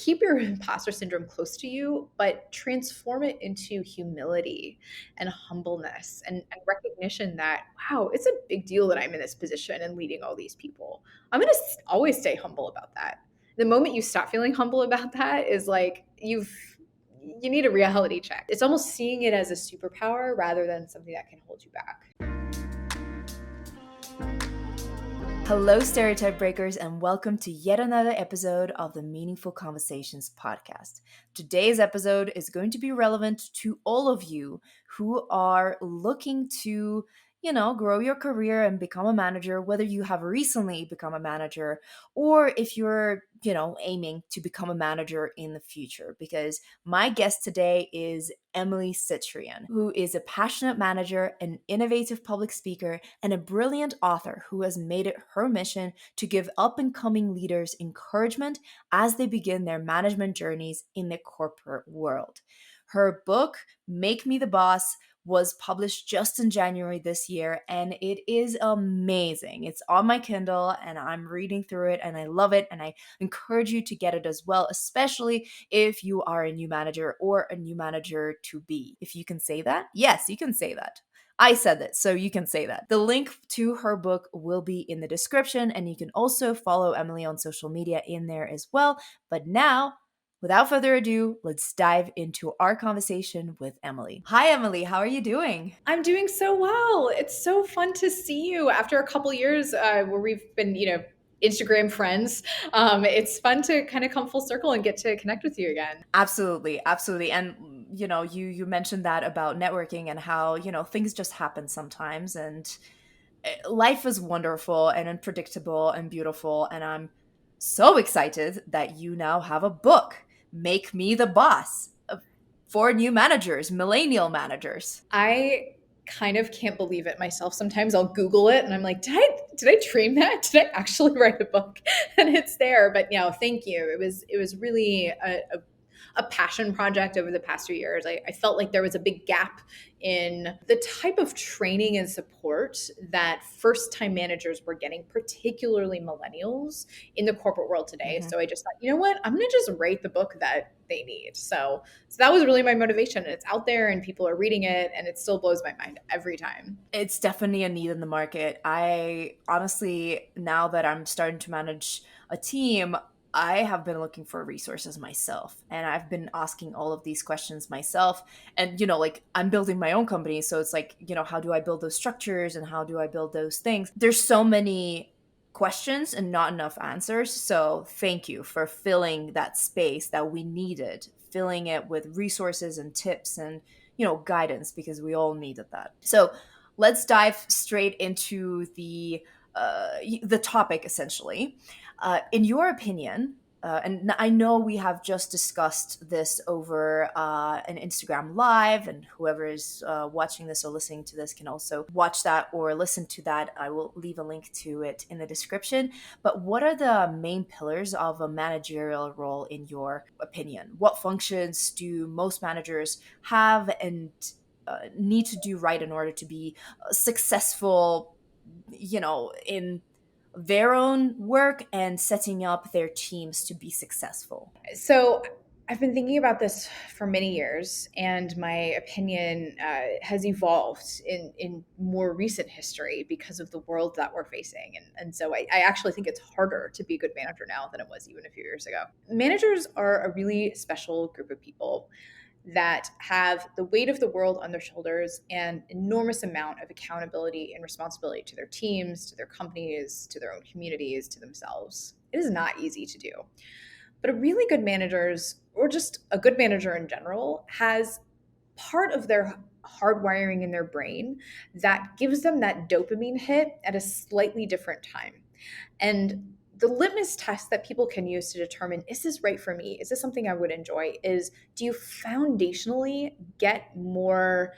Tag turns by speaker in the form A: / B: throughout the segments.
A: keep your imposter syndrome close to you, but transform it into humility and humbleness and recognition that, wow, it's a big deal that I'm in this position and leading all these people. I'm going to always stay humble about that. The moment you stop feeling humble about that is like you need a reality check. It's almost seeing it as a superpower rather than something that can hold you back.
B: Hello, stereotype breakers, and welcome to yet another episode of the Meaningful Conversations podcast. Today's episode is going to be relevant to all of you who are looking to, grow your career and become a manager, whether you have recently become a manager or if you're, aiming to become a manager in the future. Because my guest today is Emily Tsitrian, who is a passionate manager, an innovative public speaker, and a brilliant author who has made it her mission to give up-and-coming leaders encouragement as they begin their management journeys in the corporate world. Her book, Make Me the Boss, was published just in January this year, and it is amazing. It's on my Kindle, and I'm reading through it, and I love it, and I encourage you to get it as well, especially if you are a new manager or a new manager to be. If you can say that, yes, you can say that. I said it, so you can say that. The link to her book will be in the description, and you can also follow Emily on social media in there as well. But now, without further ado, let's dive into our conversation with Emily. Hi, Emily. How are you doing?
A: I'm doing so well. It's so fun to see you after a couple years where we've been, Instagram friends. It's fun to kind of come full circle and get to connect with you again.
B: Absolutely, absolutely. And you mentioned that about networking and how, things just happen sometimes, and life is wonderful and unpredictable and beautiful, and I'm so excited that you now have a book, Make Me the Boss, for new managers, millennial managers.
A: I kind of can't believe it myself. Sometimes I'll Google it and I'm like, did I dream that? Did I actually write a book? And it's there. But thank you. It was really a passion project over the past few years. I felt like there was a big gap in the type of training and support that first time managers were getting, particularly millennials in the corporate world today.
B: Mm-hmm.
A: So I just thought, you know what, I'm going to just write the book that they need. So that was really my motivation. And it's out there and people are reading it, and it still blows my mind every time.
B: It's definitely a need in the market. I honestly, now that I'm starting to manage a team, I have been looking for resources myself, and I've been asking all of these questions myself. And, like I'm building my own company. So it's like, how do I build those structures and how do I build those things? There's so many questions and not enough answers. So thank you for filling that space that we needed, filling it with resources and tips and guidance, because we all needed that. So let's dive straight into the topic, essentially. In your opinion, and I know we have just discussed this over an Instagram live, and whoever is watching this or listening to this can also watch that or listen to that. I will leave a link to it in the description. But what are the main pillars of a managerial role in your opinion? What functions do most managers have and need to do right in order to be successful, in their own work and setting up their teams to be successful?
A: So I've been thinking about this for many years, and my opinion has evolved in more recent history because of the world that we're facing. And so I actually think it's harder to be a good manager now than it was even a few years ago. Managers are a really special group of people that have the weight of the world on their shoulders and enormous amount of accountability and responsibility to their teams, to their companies, to their own communities, to themselves. It is not easy to do. But a really good manager's, or just a good manager in general, has part of their hardwiring in their brain that gives them that dopamine hit at a slightly different time. And the litmus test that people can use to determine, is this right for me? Is this something I would enjoy? Is, do you foundationally get more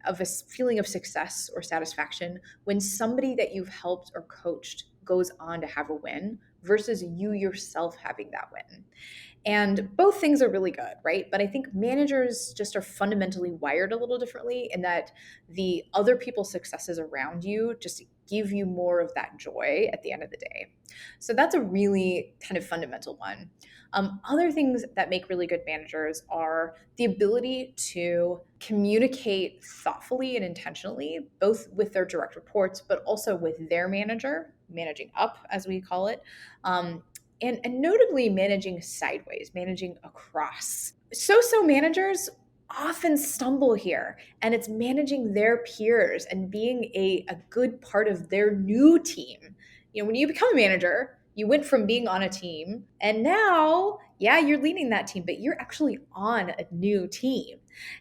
A: of a feeling of success or satisfaction when somebody that you've helped or coached goes on to have a win versus you yourself having that win? And both things are really good, right? But I think managers just are fundamentally wired a little differently in that the other people's successes around you just give you more of that joy at the end of the day. So that's a really kind of fundamental one. Other things that make really good managers are the ability to communicate thoughtfully and intentionally, both with their direct reports, but also with their manager, managing up, as we call it. And notably managing sideways, managing across. So managers often stumble here, and it's managing their peers and being a good part of their new team. When you become a manager, you went from being on a team, and now, yeah, you're leading that team, but you're actually on a new team.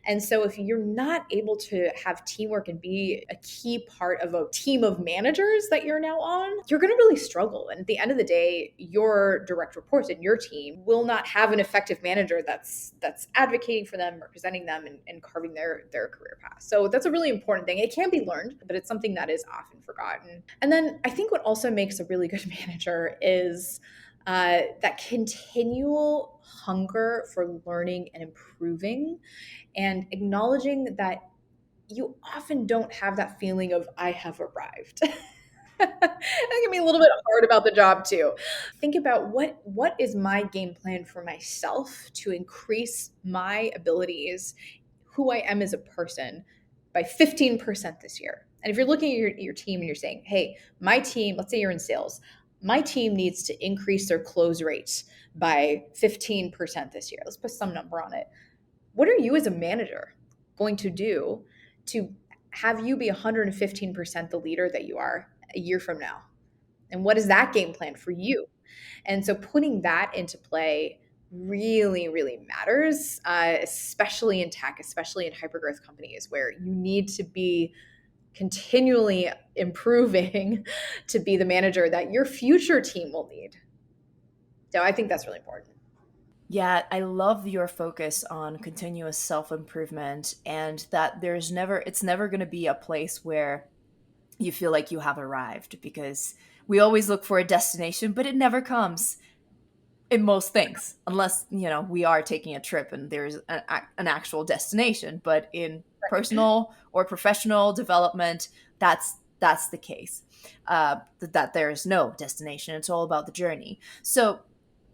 A: And so if you're not able to have teamwork and be a key part of a team of managers that you're now on, you're going to really struggle. And at the end of the day, your direct reports and your team will not have an effective manager that's advocating for them, representing them, and carving their career path. So that's a really important thing. It can be learned, but it's something that is often forgotten. And then I think what also makes a really good manager is that continual hunger for learning and improving, and acknowledging that you often don't have that feeling of I have arrived. That can be a little bit hard about the job too. Think about what is my game plan for myself to increase my abilities, who I am as a person, by 15% this year. And if you're looking at your team and you're saying, hey, my team, let's say you're in sales, my team needs to increase their close rates by 15% this year. Let's put some number on it. What are you as a manager going to do to have you be 115% the leader that you are a year from now? And what is that game plan for you? And so putting that into play really, really matters, especially in tech, especially in hypergrowth companies where you need to be continually improving to be the manager that your future team will need. So I think that's really important.
B: Yeah, I love your focus on continuous self improvement and that it's never going to be a place where you feel like you have arrived because we always look for a destination, but it never comes in most things, unless, we are taking a trip and there's an actual destination. But in personal or professional development, that's the case. That there is no destination. It's all about the journey. So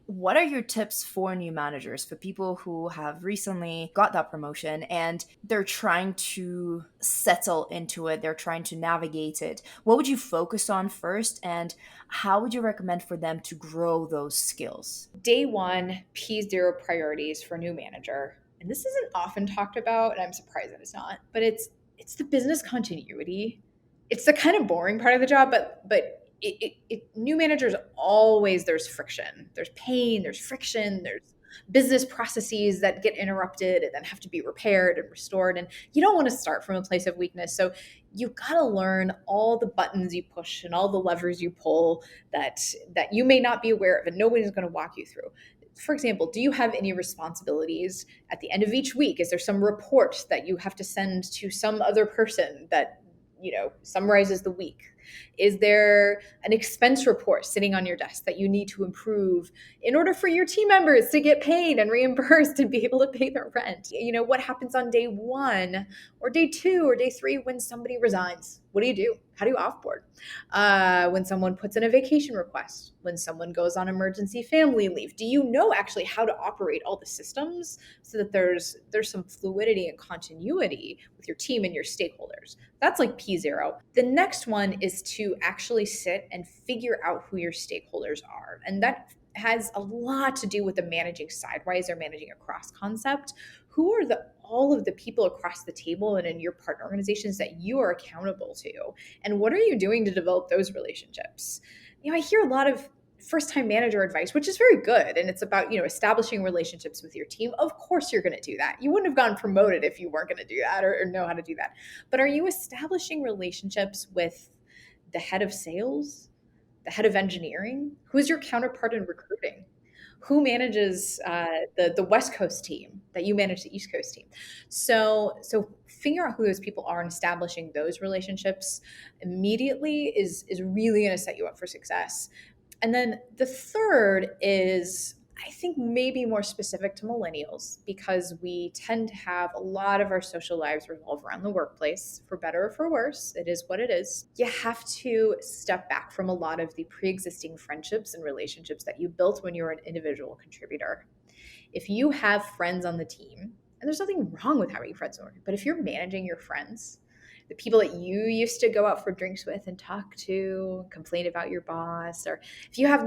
B: what are your tips for new managers, for people who have recently got that promotion and they're trying to settle into it, they're trying to navigate it? What would you focus on first, and how would you recommend for them to grow those skills?
A: Day one, P0 priorities for a new manager. And this isn't often talked about, and I'm surprised that it's not, but it's the business continuity. It's the kind of boring part of the job, but new managers, always there's friction, there's pain, there's friction, there's business processes that get interrupted and then have to be repaired and restored, and you don't want to start from a place of weakness. So you've got to learn all the buttons you push and all the levers you pull that you may not be aware of and nobody's going to walk you through. For example, do you have any responsibilities at the end of each week? Is there some report that you have to send to some other person that summarizes the week? Is there an expense report sitting on your desk that you need to improve in order for your team members to get paid and reimbursed and be able to pay their rent? What happens on day one or day two or day three when somebody resigns? What do you do? How do you offboard? When someone puts in a vacation request, when someone goes on emergency family leave, do you know actually how to operate all the systems so that there's some fluidity and continuity with your team and your stakeholders? That's like P0. The next one is to actually sit and figure out who your stakeholders are. And that has a lot to do with the managing sidewise or managing across concept. Who are all of the people across the table and in your partner organizations that you are accountable to? And what are you doing to develop those relationships? I hear a lot of first-time manager advice, which is very good. And it's about, establishing relationships with your team. Of course you're going to do that. You wouldn't have gotten promoted if you weren't going to do that or know how to do that. But are you establishing relationships with the head of sales, the head of engineering? Who's your counterpart in recruiting? Who manages the West Coast team that you manage the East Coast team? So figure out who those people are and establishing those relationships immediately is really going to set you up for success. And then the third is I think maybe more specific to millennials because we tend to have a lot of our social lives revolve around the workplace, for better or for worse. It is what it is. You have to step back from a lot of the pre existing friendships and relationships that you built when you were an individual contributor. If you have friends on the team, and there's nothing wrong with having friends on the team, but if you're managing your friends, the people that you used to go out for drinks with and talk to, complain about your boss, or if you have,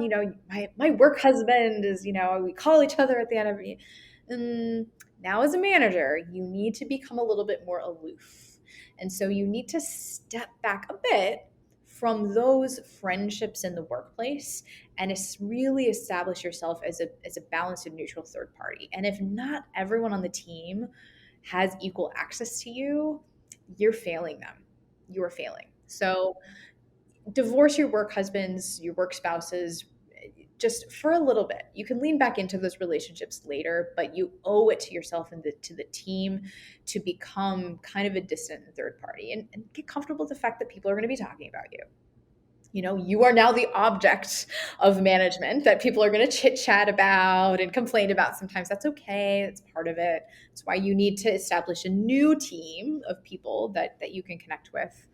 A: my work husband is, we call each other at the end of it. Now, as a manager, you need to become a little bit more aloof. And so you need to step back a bit from those friendships in the workplace and really establish yourself as a balanced and neutral third party. And if not everyone on the team has equal access to you, you're failing them. You're failing. So divorce your work husbands, your work spouses, just for a little bit. You can lean back into those relationships later, but you owe it to yourself and to the team to become kind of a distant third party and get comfortable with the fact that people are going to be talking about you. You are now the object of management that people are going to chit chat about and complain about. Sometimes that's okay. That's part of it. That's why you need to establish a new team of people that you can connect with.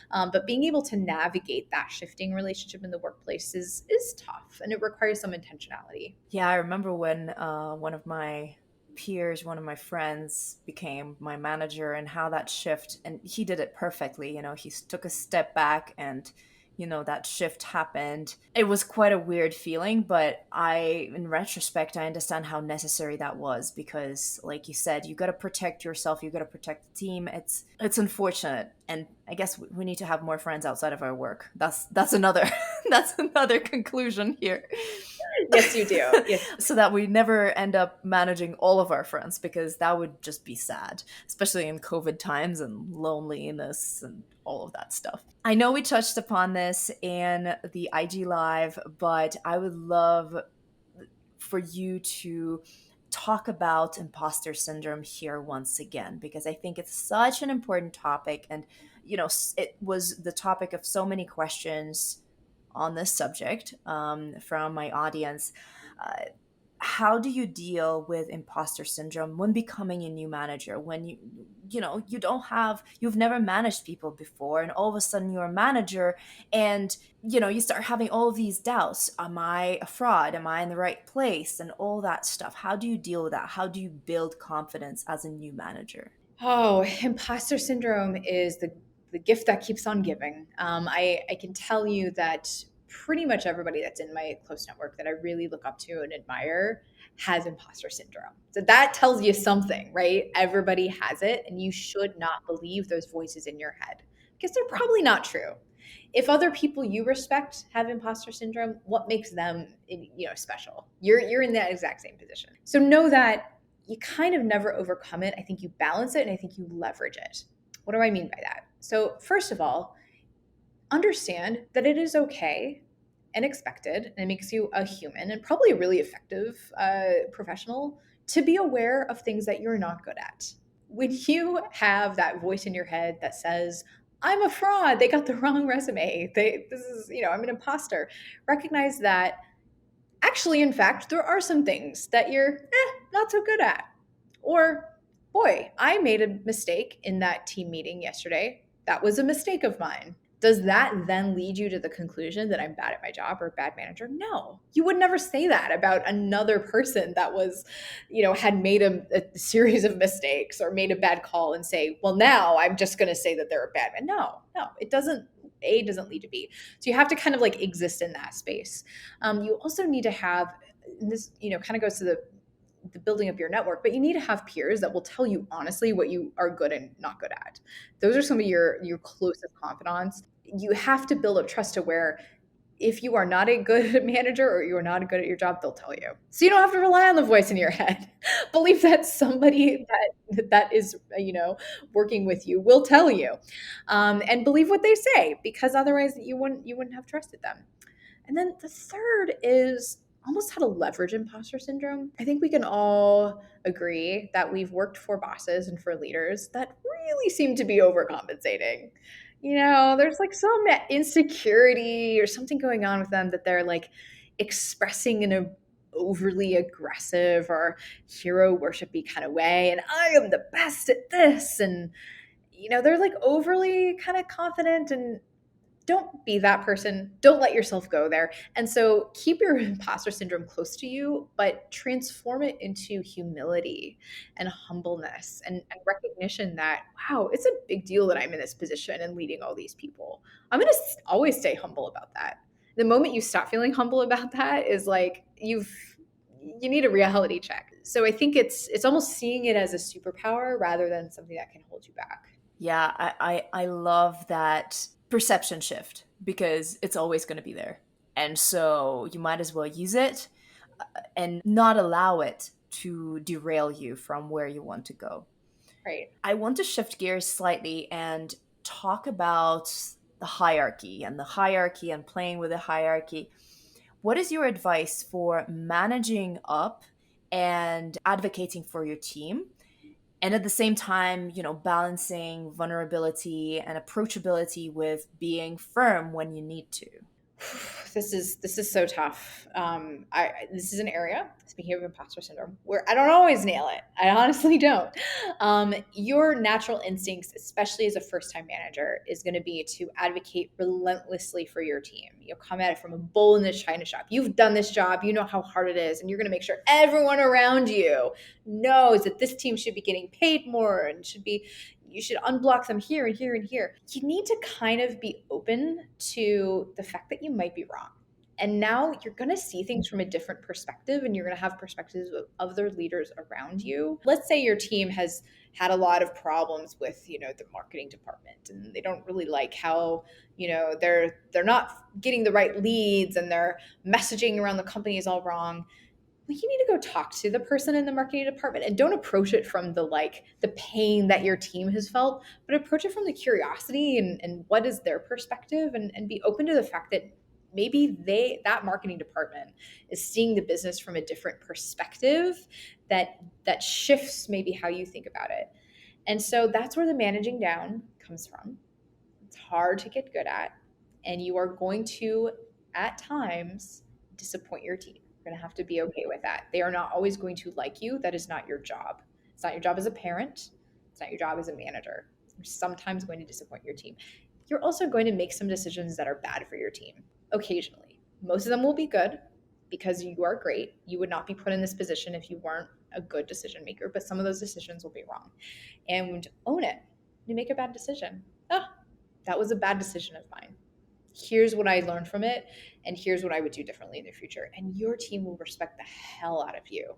A: But being able to navigate that shifting relationship in the workplace is tough, and it requires some intentionality.
B: Yeah, I remember when one of my peers, one of my friends became my manager, and how that shift, and he did it perfectly. He took a step back, and that shift happened. It was quite a weird feeling, but in retrospect, I understand how necessary that was, because like you said, you got to protect yourself, you got to protect the team. It's unfortunate, and I guess we need to have more friends outside of our work. That's another that's another conclusion here.
A: Yes, you do. Yes.
B: So that we never end up managing all of our friends, because that would just be sad, especially in COVID times and loneliness and all of that stuff. I know we touched upon this in the IG Live, but I would love for you to talk about imposter syndrome here once again, because I think it's such an important topic. And, it was the topic of so many questions on this subject from my audience. Uh, how do you deal with imposter syndrome when becoming a new manager, when you've never managed people before, and all of a sudden you're a manager, and you start having all of these doubts? Am I a fraud? Am I in the right place? And all that stuff. How do you deal with that? How do you build confidence as a new manager?
A: Oh, imposter syndrome is the gift that keeps on giving. I can tell you that pretty much everybody that's in my close network that I really look up to and admire has imposter syndrome. So that tells you something, right? Everybody has it, and you should not believe those voices in your head because they're probably not true. If other people you respect have imposter syndrome, what makes them, special? You're in that exact same position. So know that you kind of never overcome it. I think you balance it, and I think you leverage it. What do I mean by that? So, first of all, understand that it is okay and expected, and it makes you a human and probably a really effective professional to be aware of things that you're not good at. When you have that voice in your head that says, I'm a fraud, they got the wrong resume, I'm an imposter, recognize that actually, in fact, there are some things that you're not so good at. Or, boy, I made a mistake in that team meeting yesterday. That was a mistake of mine. Does that then lead you to the conclusion that I'm bad at my job or a bad manager? No. You would never say that about another person that was, had made a series of mistakes or made a bad call and say, well, now I'm just going to say that they're a bad man. No, it doesn't. A doesn't lead to B. So you have to kind of like exist in that space. You also need to have, and this, kind of goes to the building up your network, but you need to have peers that will tell you honestly what you are good and not good at. Those are some of your closest confidants. You have to build up trust to where if you are not a good manager or you are not good at your job, they'll tell you. So you don't have to rely on the voice in your head. Believe that somebody that is, working with you will tell you, and believe what they say, because otherwise you wouldn't have trusted them. And then the third is almost how to leverage imposter syndrome. I think we can all agree that we've worked for bosses and for leaders that really seem to be overcompensating. There's like some insecurity or something going on with them that they're like expressing in a overly aggressive or hero worshipy kind of way. And I am the best at this. And, they're like overly kind of confident, and don't be that person. Don't let yourself go there. And so keep your imposter syndrome close to you, but transform it into humility and humbleness and recognition that, wow, it's a big deal that I'm in this position and leading all these people. I'm going to always stay humble about that. The moment you stop feeling humble about that is like you need a reality check. So I think it's almost seeing it as a superpower rather than something that can hold you back.
B: Yeah, I love that perception shift because it's always going to be there. And so you might as well use it and not allow it to derail you from where you want to go.
A: Right.
B: I want to shift gears slightly and talk about the hierarchy and playing with the hierarchy. What is your advice for managing up and advocating for your team? And at the same time, balancing vulnerability and approachability with being firm when you need to.
A: This is so tough. This is an area, speaking of imposter syndrome, where I don't always nail it. I honestly don't. Your natural instincts, especially as a first time manager, is going to be to advocate relentlessly for your team. You'll come at it from a bull in the china shop. You've done this job, you know how hard it is, and you're going to make sure everyone around you knows that this team should be getting paid more and you should unblock them here and here and here. You need to kind of be open to the fact that you might be wrong. And now you're going to see things from a different perspective, and you're going to have perspectives of other leaders around you. Let's say your team has had a lot of problems with, the marketing department, and they don't really like how, they're not getting the right leads, and their messaging around the company is all wrong. Well, you need to go talk to the person in the marketing department, and don't approach it from the pain that your team has felt, but approach it from the curiosity and what is their perspective, and be open to the fact that maybe that marketing department is seeing the business from a different perspective that shifts maybe how you think about it. And so that's where the managing down comes from. It's hard to get good at, and you are going to, at times, disappoint your team. You're going to have to be okay with that. They are not always going to like you. That is not your job. It's not your job as a parent. It's not your job as a manager. You're sometimes going to disappoint your team. You're also going to make some decisions that are bad for your team occasionally. Most of them will be good because you are great. You would not be put in this position if you weren't a good decision maker, but some of those decisions will be wrong. And own it. You make a bad decision. Oh, that was a bad decision of mine. Here's what I learned from it, and here's what I would do differently in the future. And your team will respect the hell out of you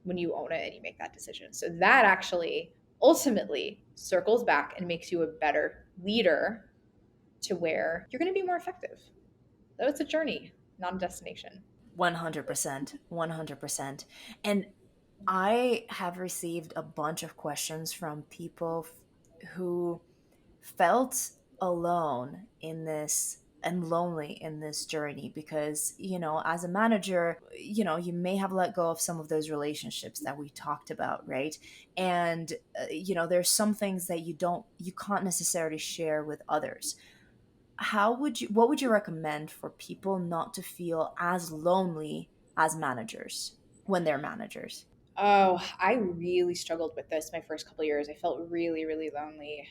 A: when you own it and you make that decision. So that actually ultimately circles back and makes you a better leader to where you're going to be more effective. Though it's a journey, not a destination.
B: 100%. 100%. And I have received a bunch of questions from people who felt alone in this and lonely in this journey because, as a manager, you may have let go of some of those relationships that we talked about, right? And, there's some things that you can't necessarily share with others. What would you recommend for people not to feel as lonely as managers when they're managers?
A: Oh, I really struggled with this my first couple of years. I felt really, really lonely.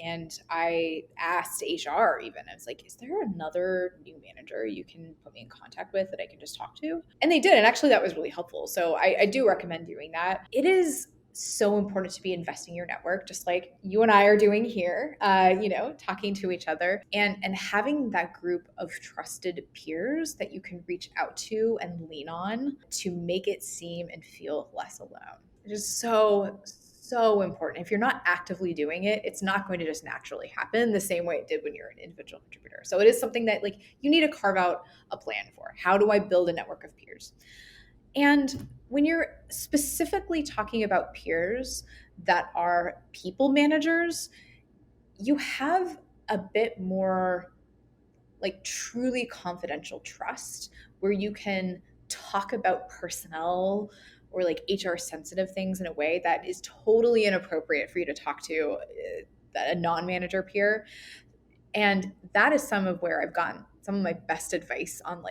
A: And I asked HR even, I was like, is there another new manager you can put me in contact with that I can just talk to? And they did. And actually, that was really helpful. So I do recommend doing that. It is so important to be investing your network, just like you and I are doing here, talking to each other and having that group of trusted peers that you can reach out to and lean on to make it seem and feel less alone. It is so important. If you're not actively doing it, it's not going to just naturally happen the same way it did when you're an individual contributor. So it is something that you need to carve out a plan for. How do I build a network of peers? And when you're specifically talking about peers that are people managers, you have a bit more truly confidential trust where you can talk about personnel or HR sensitive things in a way that is totally inappropriate for you to talk to a non-manager peer. And that is some of where I've gotten some of my best advice on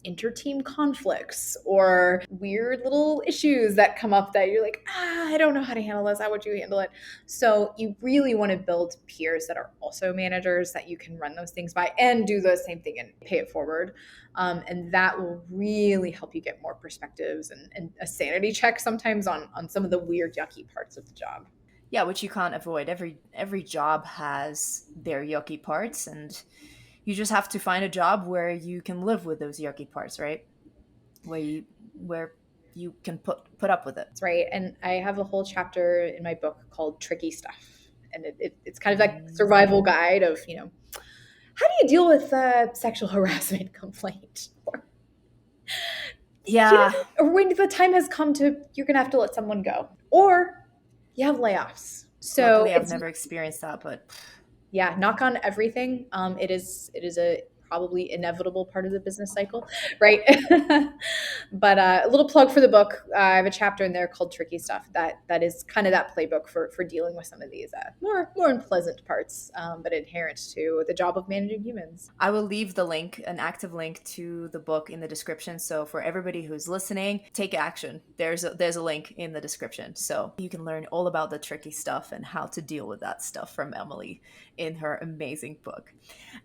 A: inter-team conflicts or weird little issues that come up that you're like, I don't know how to handle this. How would you handle it? So you really want to build peers that are also managers that you can run those things by and do the same thing and pay it forward. And that will really help you get more perspectives and a sanity check sometimes on some of the weird, yucky parts of the job.
B: Yeah, which you can't avoid. Every job has their yucky parts, and you just have to find a job where you can live with those yucky parts, right? Where you can put up with it.
A: That's right. And I have a whole chapter in my book called Tricky Stuff. And it's kind of like survival
B: Mm.
A: guide of, how do you deal with a sexual harassment complaint?
B: Yeah,
A: Or when the time has come to, you're going to have to let someone go. Or you have layoffs. So
B: luckily I've
A: it's,
B: never experienced that, but
A: yeah, knock on everything. It is a probably inevitable part of the business cycle, right? But a little plug for the book. I have a chapter in there called "Tricky Stuff." That is kind of that playbook for dealing with some of these more unpleasant parts, but inherent to the job of managing humans.
B: I will leave the link, an active link to the book in the description. So for everybody who's listening, take action. There's a link in the description. So you can learn all about the tricky stuff and how to deal with that stuff from Emily in her amazing book.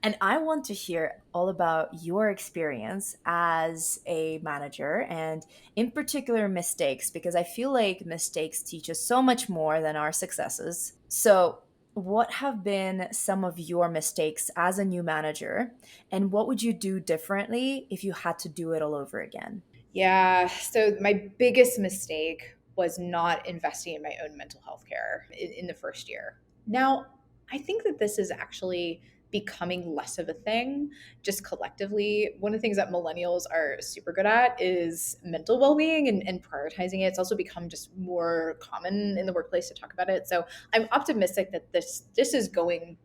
B: And I want to hear all about your experience as a manager and in particular mistakes, because I feel like mistakes teach us so much more than our successes. So what have been some of your mistakes as a new manager, and what would you do differently if you had to do it all over again?
A: Yeah. So my biggest mistake was not investing in my own mental health care in the first year. Now, I think that this is actually becoming less of a thing just collectively. One of the things that millennials are super good at is mental well-being and prioritizing it. It's also become just more common in the workplace to talk about it. So I'm optimistic that this is going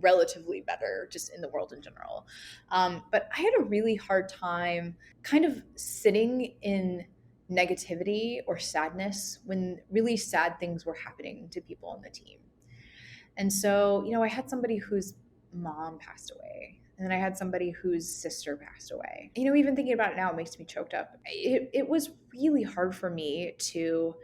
A: relatively better just in the world in general. But I had a really hard time kind of sitting in negativity or sadness when really sad things were happening to people on the team. And so, I had somebody whose mom passed away. And then I had somebody whose sister passed away. Even thinking about it now, it makes me choked up. It was really hard for me to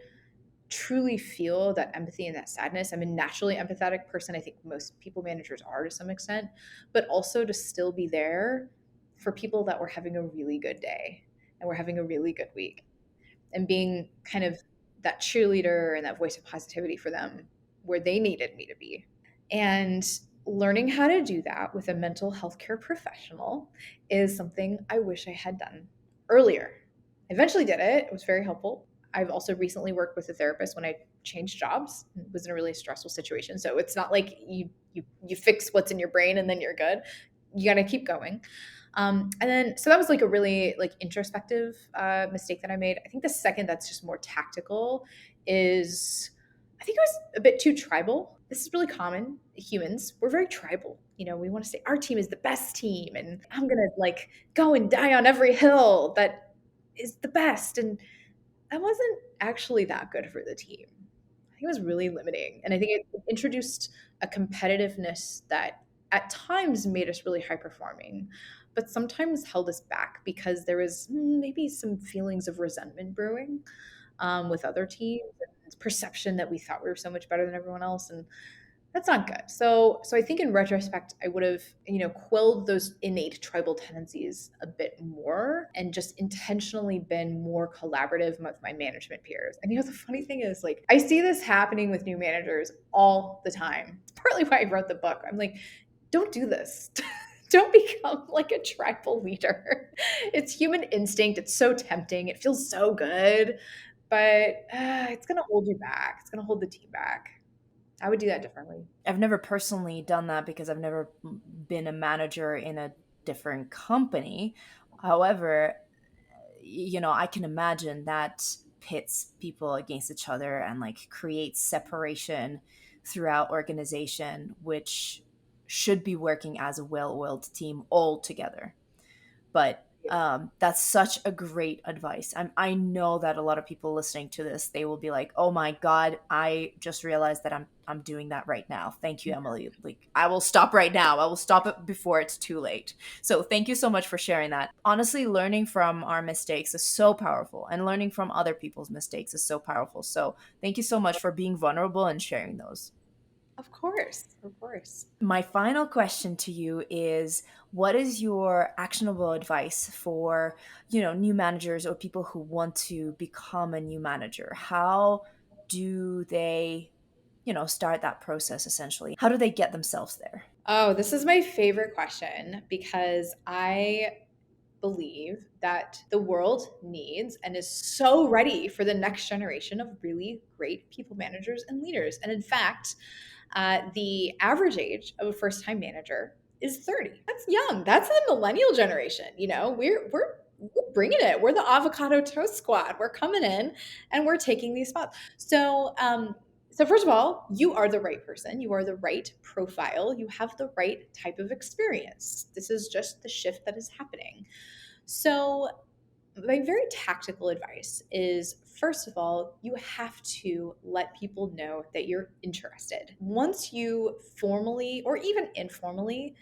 A: truly feel that empathy and that sadness. I'm a naturally empathetic person. I think most people managers are to some extent, but also to still be there for people that were having a really good day and were having a really good week and being kind of that cheerleader and that voice of positivity for them where they needed me to be. And learning how to do that with a mental health care professional is something I wish I had done earlier. I eventually did it. It was very helpful. I've also recently worked with a therapist when I changed jobs. It was in a really stressful situation. So it's not like you fix what's in your brain and then you're good. You got to keep going. And then, so that was like a really like introspective mistake that I made. I think the second that's just more tactical is I think it was a bit too tribal. This is really common. Humans, we're very tribal. We want to say our team is the best team, and I'm gonna like go and die on every hill that is the best. And that wasn't actually that good for the team. I think it was really limiting. And I think it introduced a competitiveness that at times made us really high performing, but sometimes held us back because there was maybe some feelings of resentment brewing with other teams and perception that we thought we were so much better than everyone else. And that's not good. So I think in retrospect, I would have, quelled those innate tribal tendencies a bit more and just intentionally been more collaborative with my management peers. And the funny thing is, like, I see this happening with new managers all the time. It's partly why I wrote the book. I'm like, don't do this. Don't become like a tribal leader. It's human instinct. It's so tempting. It feels so good, but it's going to hold you back. It's going to hold the team back. I would do that differently.
B: I've never personally done that because I've never been a manager in a different company. However, I can imagine that pits people against each other and like creates separation throughout organization, which should be working as a well-oiled team all together. But That's such a great advice. I know that a lot of people listening to this, they will be like, "Oh my god, I just realized that I'm doing that right now." Thank you, Emily. Like, I will stop right now. I will stop it before it's too late. So thank you so much for sharing that. Honestly, learning from our mistakes is so powerful, and learning from other people's mistakes is so powerful. So thank you so much for being vulnerable and sharing those.
A: Of course, of course.
B: My final question to you is, what is your actionable advice for, new managers or people who want to become a new manager? How do they, start that process essentially? How do they get themselves there?
A: Oh, this is my favorite question because I believe that the world needs and is so ready for the next generation of really great people managers and leaders. And in fact, the average age of a first time manager is 30. That's young. That's the millennial generation. You know, we're bringing it. We're the avocado toast squad. We're coming in and we're taking these spots. So first of all, you are the right person. You are the right profile. You have the right type of experience. This is just the shift that is happening. So my very tactical advice is first of all, you have to let people know that you're interested. Once you formally or even informally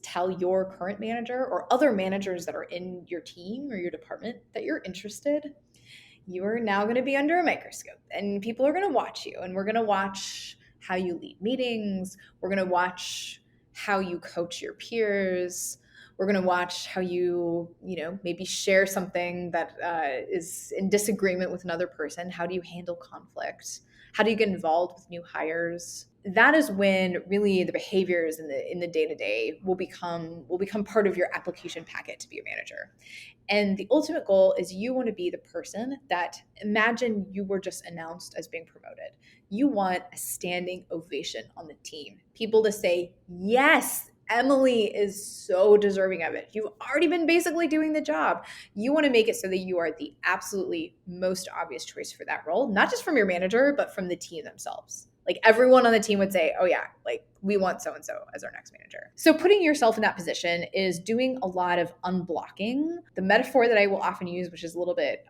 A: tell your current manager or other managers that are in your team or your department that you're interested, you are now going to be under a microscope and people are going to watch you, and we're going to watch how you lead meetings. We're going to watch how you coach your peers. We're going to watch how you maybe share something that is in disagreement with another person. How do you handle conflict? How do you get involved with new hires? That is when really the behaviors in the day to day will become part of your application packet to be a manager. And the ultimate goal is you want to be the person that, imagine you were just announced as being promoted. You want a standing ovation on the team. People to say, yes, Emily is so deserving of it. You've already been basically doing the job. You want to make it so that you are the absolutely most obvious choice for that role, not just from your manager, but from the team themselves. Like everyone on the team would say, oh, yeah, like we want so and so as our next manager. So putting yourself in that position is doing a lot of unblocking. The metaphor that I will often use, which is a little bit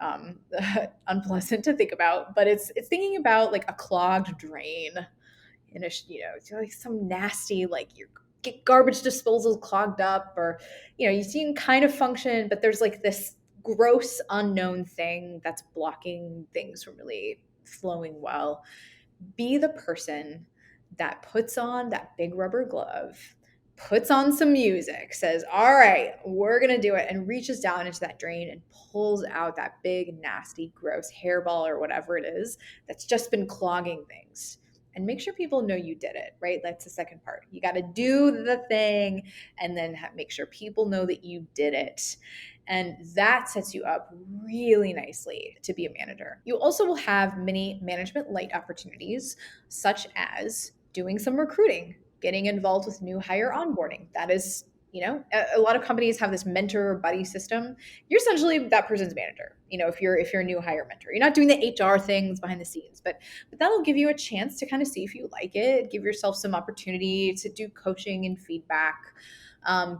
A: unpleasant to think about, but it's thinking about like a clogged drain in it's like some nasty, like your get garbage disposal clogged up, or you seem kind of function, but there's like this gross unknown thing that's blocking things from really flowing well. Be the person that puts on that big rubber glove, puts on some music, says, all right, we're going to do it, and reaches down into that drain and pulls out that big, nasty, gross hairball or whatever it is that's just been clogging things. And make sure people know you did it, right? That's the second part. You got to do the thing and then make sure people know that you did it. And that sets you up really nicely to be a manager. You also will have many management light opportunities, such as doing some recruiting, getting involved with new hire onboarding. That is, a lot of companies have this mentor buddy system. You're essentially that person's manager. If you're a new hire mentor, you're not doing the HR things behind the scenes, but that'll give you a chance to kind of see if you like it, give yourself some opportunity to do coaching and feedback.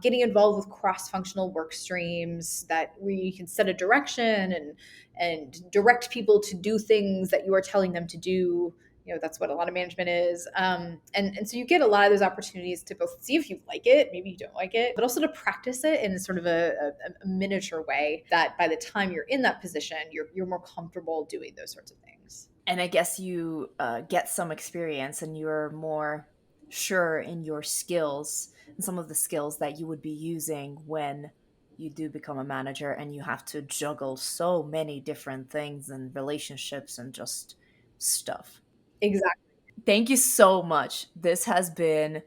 A: Getting involved with cross-functional work streams that where you can set a direction and direct people to do things that you are telling them to do. That's what a lot of management is. And so you get a lot of those opportunities to both see if you like it, maybe you don't like it, but also to practice it in sort of a miniature way that by the time you're in that position, you're more comfortable doing those sorts of things.
B: And I guess you get some experience and you're more sure in your skills and some of the skills that you would be using when you do become a manager and you have to juggle so many different things and relationships and just stuff.
A: Exactly.
B: Thank you so much. This has been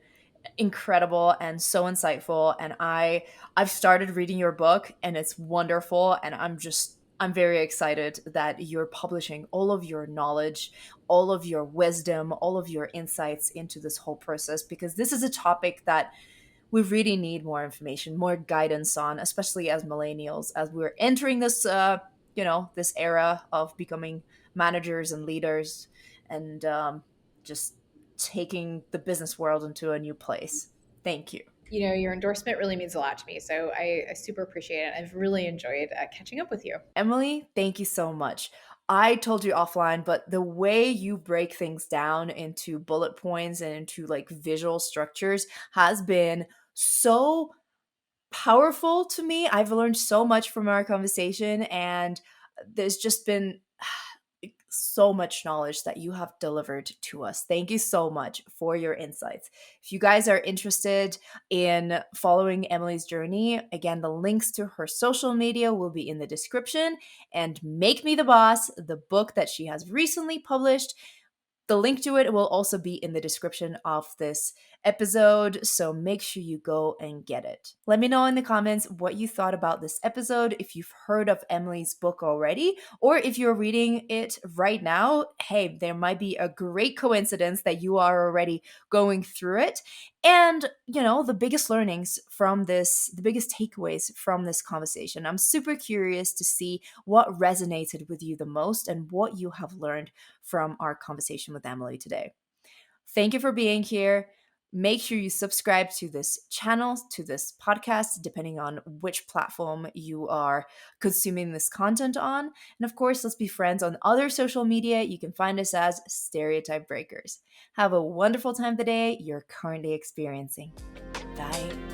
B: incredible and so insightful, and I've started reading your book and it's wonderful, and I'm very excited that you're publishing all of your knowledge, all of your wisdom, all of your insights into this whole process, because this is a topic that we really need more information, more guidance on, especially as millennials, as we're entering this, this era of becoming managers and leaders, and just taking the business world into a new place. Thank you.
A: Your endorsement really means a lot to me. So I super appreciate it. I've really enjoyed catching up with you.
B: Emily, thank you so much. I told you offline, but the way you break things down into bullet points and into like visual structures has been so powerful to me. I've learned so much from our conversation, and there's just been so much knowledge that you have delivered to us. Thank you so much for your insights. If you guys are interested in following Emily's journey, again, the links to her social media will be in the description. And Make Me the Boss, the book that she has recently published, the link to it will also be in the description of this episode, so make sure you go and get it. Let me know in the comments what you thought about this episode, if you've heard of Emily's book already, or if you're reading it right now. Hey, there might be a great coincidence that you are already going through it. And, the biggest learnings from this, the biggest takeaways from this conversation. I'm super curious to see what resonated with you the most and what you have learned from our conversation with Emily today. Thank you for being here. Make sure you subscribe to this channel, to this podcast, depending on which platform you are consuming this content on. And of course, let's be friends on other social media. You can find us as Stereotype Breakers. Have a wonderful time today you're currently experiencing. Bye.